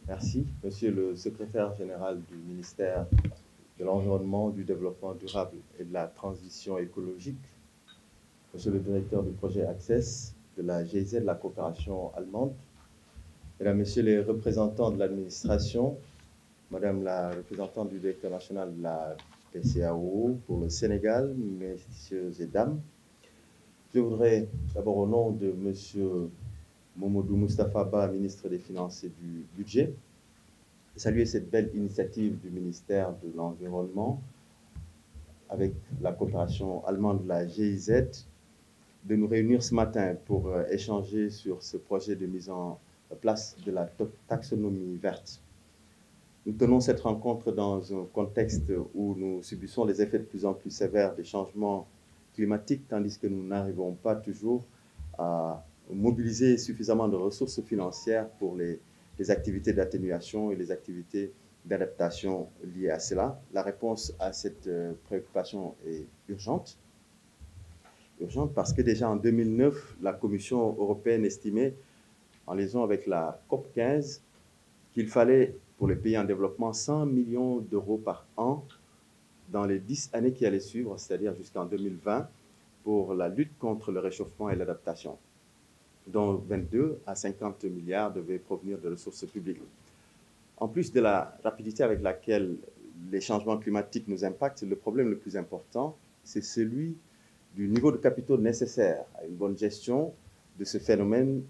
Merci. Monsieur le secrétaire général du ministère de l'Environnement, du Développement durable et de la Transition écologique, monsieur le directeur du projet Access de la GIZ, de la coopération allemande, mesdames, messieurs les représentants de l'administration, madame la représentante du directeur national de la PCAO pour le Sénégal, messieurs et dames, je voudrais d'abord au nom de monsieur Momodou Moustapha Ba, ministre des Finances et du Budget, saluer cette belle initiative du ministère de l'Environnement avec la coopération allemande de la GIZ de nous réunir ce matin pour échanger sur ce projet de mise en place de la taxonomie verte. Nous tenons cette rencontre dans un contexte où nous subissons les effets de plus en plus sévères des changements climatiques, tandis que nous n'arrivons pas toujours à mobiliser suffisamment de ressources financières pour les activités d'atténuation et les activités d'adaptation liées à cela. La réponse à cette préoccupation est urgente. Urgente parce que déjà en 2009, la Commission européenne estimait, en liaison avec la COP 15, qu'il fallait pour les pays en développement 100 millions d'euros par an dans les 10 années qui allaient suivre, c'est-à-dire jusqu'en 2020, pour la lutte contre le réchauffement et l'adaptation, dont 22 à 50 milliards devaient provenir de ressources publiques. En plus de la rapidité avec laquelle les changements climatiques nous impactent, le problème le plus important, c'est celui du niveau de capitaux nécessaire à une bonne gestion de ce phénomène,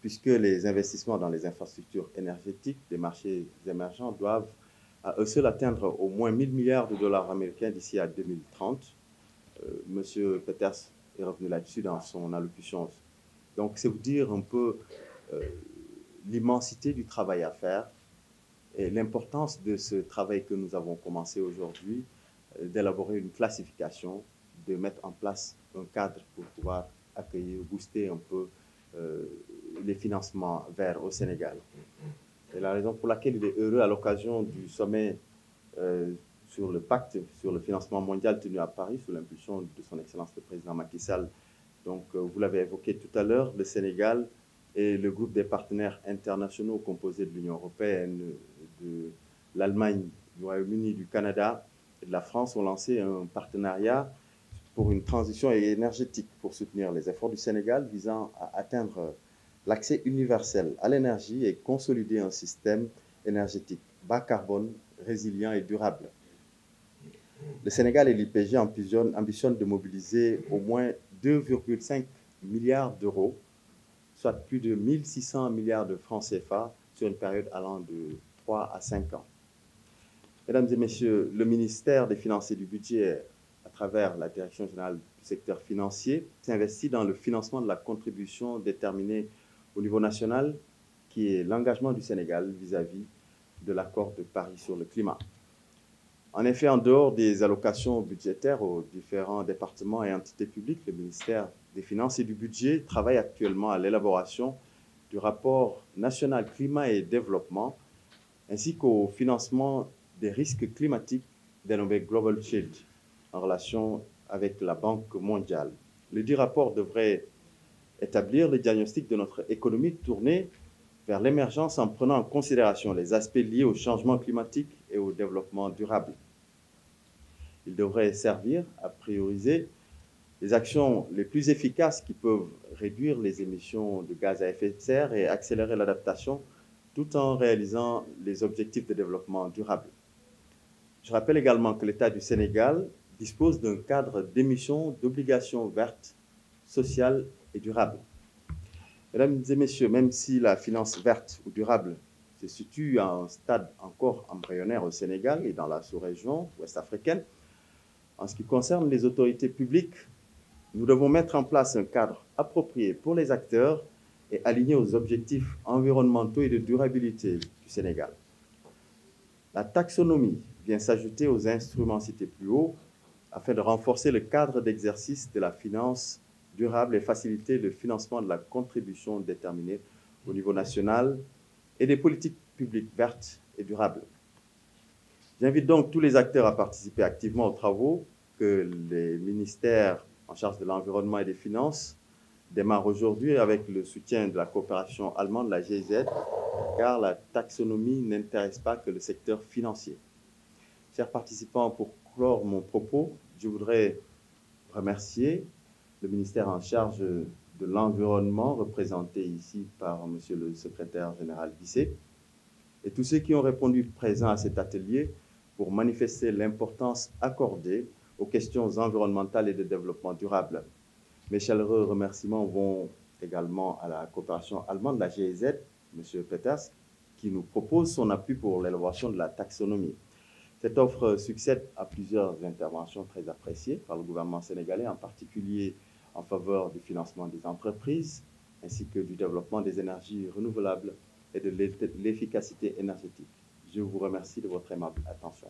puisque les investissements dans les infrastructures énergétiques des marchés émergents doivent à eux seuls atteindre au moins 1000 milliards de dollars américains d'ici à 2030. Monsieur Peters est revenu là-dessus dans son allocution. Donc, c'est vous dire un peu l'immensité du travail à faire et l'importance de ce travail que nous avons commencé aujourd'hui, d'élaborer une classification, de mettre en place un cadre pour pouvoir accueillir, booster un peu les financements verts au Sénégal. C'est la raison pour laquelle il est heureux, à l'occasion du sommet sur le pacte sur le financement mondial tenu à Paris, sous l'impulsion de son Excellence le Président Macky Sall. Donc, vous l'avez évoqué tout à l'heure, le Sénégal et le groupe des partenaires internationaux composés de l'Union européenne, de l'Allemagne, du Royaume-Uni, du Canada et de la France ont lancé un partenariat pour une transition énergétique pour soutenir les efforts du Sénégal visant à atteindre l'accès universel à l'énergie et consolider un système énergétique bas carbone, résilient et durable. Le Sénégal et l'IPG ambitionnent de mobiliser au moins 2,5 milliards d'euros, soit plus de 1600 milliards de francs CFA sur une période allant de 3 à 5 ans. Mesdames et messieurs, le ministère des Finances et du Budget, à travers la Direction générale du secteur financier, s'investit dans le financement de la contribution déterminée au niveau national, qui est l'engagement du Sénégal vis-à-vis de l'accord de Paris sur le climat. En effet, en dehors des allocations budgétaires aux différents départements et entités publiques, le ministère des Finances et du Budget travaille actuellement à l'élaboration du rapport national climat et développement, ainsi qu'au financement des risques climatiques dénommé Global Shield, en relation avec la Banque mondiale. Le dit rapport devrait établir le diagnostic de notre économie tournée vers l'émergence en prenant en considération les aspects liés au changement climatique et au développement durable. Il devrait servir à prioriser les actions les plus efficaces qui peuvent réduire les émissions de gaz à effet de serre et accélérer l'adaptation tout en réalisant les objectifs de développement durable. Je rappelle également que l'État du Sénégal dispose d'un cadre d'émission d'obligations vertes, sociales et durables. Mesdames et messieurs, même si la finance verte ou durable se situe à un stade encore embryonnaire au Sénégal et dans la sous-région ouest africaine, en ce qui concerne les autorités publiques, nous devons mettre en place un cadre approprié pour les acteurs et aligné aux objectifs environnementaux et de durabilité du Sénégal. La taxonomie vient s'ajouter aux instruments cités plus haut afin de renforcer le cadre d'exercice de la finance durable et faciliter le financement de la contribution déterminée au niveau national et des politiques publiques vertes et durables. J'invite donc tous les acteurs à participer activement aux travaux que les ministères en charge de l'environnement et des finances démarre aujourd'hui avec le soutien de la coopération allemande, la GIZ, car la taxonomie n'intéresse pas que le secteur financier. Chers participants, pour clore mon propos, je voudrais remercier le ministère en charge de l'environnement, représenté ici par Monsieur le secrétaire général Bissé, et tous ceux qui ont répondu présents à cet atelier pour manifester l'importance accordée aux questions environnementales et de développement durable. Mes chaleureux remerciements vont également à la coopération allemande, la GIZ, M. Peters, qui nous propose son appui pour l'élaboration de la taxonomie. Cette offre succède à plusieurs interventions très appréciées par le gouvernement sénégalais, en particulier en faveur du financement des entreprises, ainsi que du développement des énergies renouvelables et de l'efficacité énergétique. Je vous remercie de votre aimable attention.